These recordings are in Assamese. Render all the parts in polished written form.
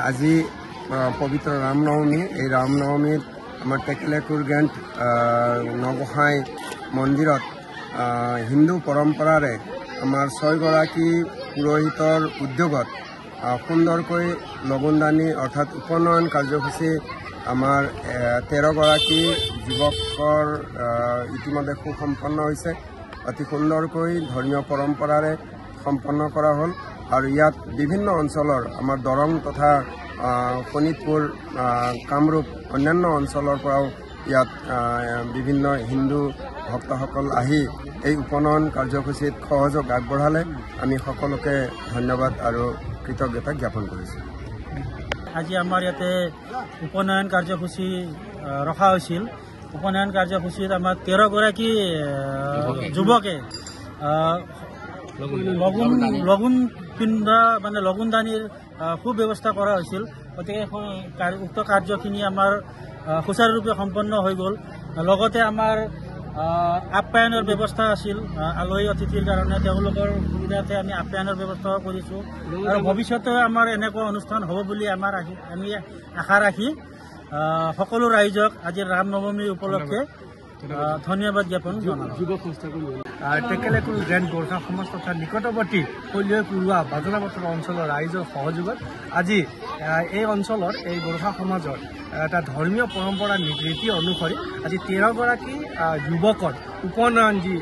আজি পবিত্ৰ ৰামনৱমী। এই ৰামনৱমীত আমাৰ টেকেলেকুৰ গেণ্ট নগোহাঁই মন্দিৰত হিন্দু পৰম্পৰাৰে আমাৰ 6গৰাকী পুৰোহিতৰ উদ্যোগত সুন্দৰকৈ লগুণদানী অৰ্থাৎ উপনয়ন কাৰ্যসূচী আমাৰ 13গৰাকী যুৱকৰ ইতিমধ্যে সুসম্পন্ন হৈছে। অতি সুন্দৰকৈ ধৰ্মীয় পৰম্পৰাৰে সম্পন্ন কৰা হ'ল আৰু ইয়াত বিভিন্ন অঞ্চলৰ আমাৰ দৰং তথা শোণিতপুৰ কামৰূপ অন্যান্য অঞ্চলৰ পৰাও ইয়াত বিভিন্ন হিন্দু ভক্তসকল আহি এই উপনয়ন কাৰ্যসূচীত সহযোগ আগবঢ়ালে। আমি সকলোকে ধন্যবাদ আৰু কৃতজ্ঞতা জ্ঞাপন কৰিছোঁ। আজি আমাৰ ইয়াতে উপনয়ন কাৰ্যসূচী ৰখা হৈছিল। উপনয়ন কাৰ্যসূচীত আমাৰ 13গৰাকী যুৱকে লগুণ পিন্ধা লগুণদানীৰ সুব্যৱস্থা কৰা হৈছিল। গতিকে উক্ত কাৰ্যখিনি আমাৰ সুচাৰুৰূপে সম্পন্ন হৈ গ'ল। লগতে আমাৰ আপ্যায়নৰ ব্যৱস্থা আছিল আলহী অতিথিৰ কাৰণে। তেওঁলোকৰ সুবিধাৰ্থে আমি আপ্যায়নৰ ব্যৱস্থাও কৰিছোঁ আৰু ভৱিষ্যতে আমাৰ এনেকুৱা অনুষ্ঠান হ'ব বুলি আমি আশা ৰাখি সকলো ৰাইজক আজি ৰামনৱমী উপলক্ষে ধন্যবাদ জ্ঞাপন জনালোঁ। টেকেলেকুৰ গেণ্ট গোৰ্খা সমাজ তথা নিকটৱৰ্তী শৈলীয় পৰুৱা বাজনাপথৰ অঞ্চলৰ ৰাইজৰ সহযোগত আজি এই অঞ্চলৰ এই গোৰ্খা সমাজৰ এটা ধৰ্মীয় পৰম্পৰা নীতি অনুসৰি আজি 13গৰাকী যুৱকৰ উপনয়ন যি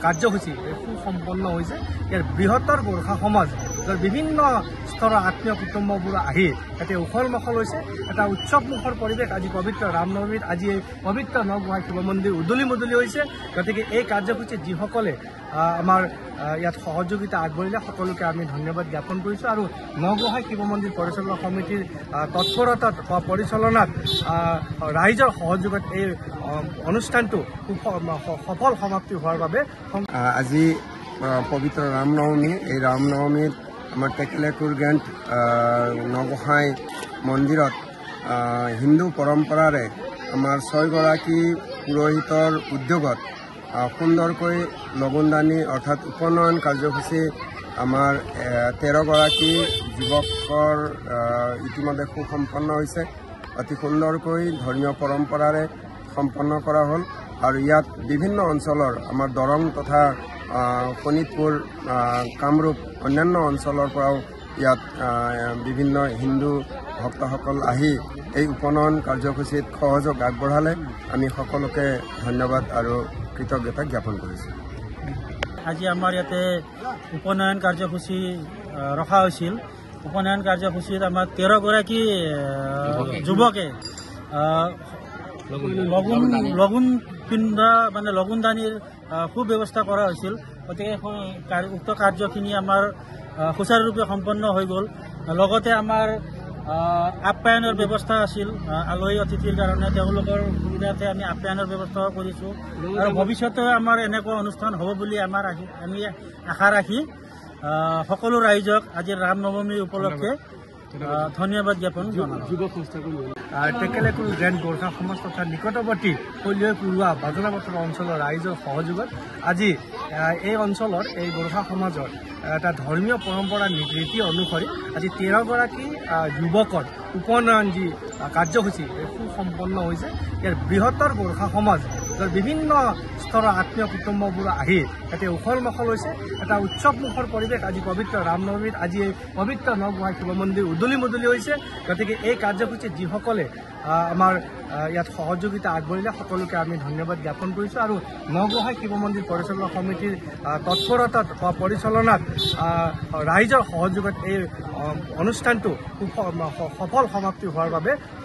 কাৰ্যসূচী সুসম্পন্ন হৈছে। ইয়াৰ বৃহত্তৰ গোৰ্খা সমাজ যাৰ বিভিন্ন স্তৰৰ আত্মীয় কুটুম্ববোৰ আহি ইয়াতে উখল মাখল হৈছে। এটা উৎসৱমুখৰ পৰিৱেশ আজি পবিত্ৰ ৰামনৱমীত আজি এই পবিত্ৰ নগোহাঁই শিৱ মন্দিৰ উদলি মুদলি হৈছে। গতিকে এই কাৰ্যসূচীত যিসকলে আমাৰ ইয়াত সহযোগিতা আগবঢ়িলে সকলোকে আমি ধন্যবাদ জ্ঞাপন কৰিছোঁ আৰু নগোহাঁই শিৱ মন্দিৰ পৰিচালনা সমিতিৰ তৎপৰতাত বা পৰিচালনাত ৰাইজৰ সহযোগত এই অনুষ্ঠানটো সফল সমাপ্তি হোৱাৰ বাবে আজি পবিত্ৰ ৰামনৱমী। এই ৰামনৱমীত আমাৰ টেকেলেকুৰ গেণ্ট নগোহাঁই মন্দিৰত হিন্দু পৰম্পৰাৰে আমাৰ 6গৰাকী পুৰোহিতৰ উদ্যোগত সুন্দৰকৈ লগুণদানী অৰ্থাৎ উপনয়ন কাৰ্যসূচী আমাৰ 13গৰাকী যুৱকৰ ইতিমধ্যে সুসম্পন্ন হৈছে। অতি সুন্দৰকৈ ধৰ্মীয় পৰম্পৰাৰে সম্পন্ন কৰা হ'ল আৰু ইয়াত বিভিন্ন অঞ্চলৰ আমাৰ দৰং তথা শোণিতপুৰ কামৰূপ অন্যান্য অঞ্চলৰ পৰাও ইয়াত বিভিন্ন হিন্দু ভক্তসকল আহি এই উপনয়ন কাৰ্যসূচীত সহযোগ আগবঢ়ালে। আমি সকলোকে ধন্যবাদ আৰু কৃতজ্ঞতা জ্ঞাপন কৰিছোঁ। আজি আমাৰ ইয়াতে উপনয়ন কাৰ্যসূচী ৰখা হৈছিল। উপনয়ন কাৰ্যসূচীত আমাৰ 13গৰাকী যুৱকে লগুণ পিন্ধা লগুণদানীৰ সুব্যৱস্থা কৰা হৈছিল। গতিকে উক্ত কাৰ্যখিনি আমাৰ সুচাৰুৰূপে সম্পন্ন হৈ গ'ল। লগতে আমাৰ আপ্যায়নৰ ব্যৱস্থা আছিল আলহী অতিথিৰ কাৰণে। তেওঁলোকৰ সুবিধাৰ্থে আমি আপ্যায়নৰ ব্যৱস্থাও কৰিছোঁ আৰু ভৱিষ্যতে আমাৰ এনেকুৱা অনুষ্ঠান হ'ব বুলি আমি আশা ৰাখি সকলো ৰাইজক আজি ৰামনৱমী উপলক্ষে ধন্যবাদ জ্ঞাপন জনালোঁ। টেকেলেকুৰ গেণ্ট গোৰ্খা সমাজ তথা নিকটৱৰ্তী শৈলীয় পৰুৱা বাজনাপথৰ অঞ্চলৰ ৰাইজৰ সহযোগত আজি এই অঞ্চলৰ এই গোৰ্খা সমাজৰ এটা ধৰ্মীয় পৰম্পৰা নীতি অনুসৰি আজি 13গৰাকী যুৱকৰ উপনয়ন যি কাৰ্যসূচী সুসম্পন্ন হৈছে। ইয়াৰ বৃহত্তৰ গোৰ্খা সমাজ যাৰ বিভিন্ন স্তৰৰ আত্মীয় কুটুম্ববোৰ আহি ইয়াতে উখল মাখল হৈছে। এটা উৎসৱমুখৰ পৰিৱেশ আজি পবিত্ৰ ৰামনৱমীত আজি এই পবিত্ৰ নগোহাঁই শিৱ মন্দিৰ উদলি মুদলি হৈছে। গতিকে এই কাৰ্যসূচীত যিসকলে আমাৰ ইয়াত সহযোগিতা আগবঢ়িলে সকলোকে আমি ধন্যবাদ জ্ঞাপন কৰিছোঁ আৰু নগোহাঁই শিৱ মন্দিৰ পৰিচালনা সমিতিৰ তৎপৰতাত বা পৰিচালনাত ৰাইজৰ সহযোগত এই অনুষ্ঠানটো সফল সমাপ্তি হোৱাৰ বাবে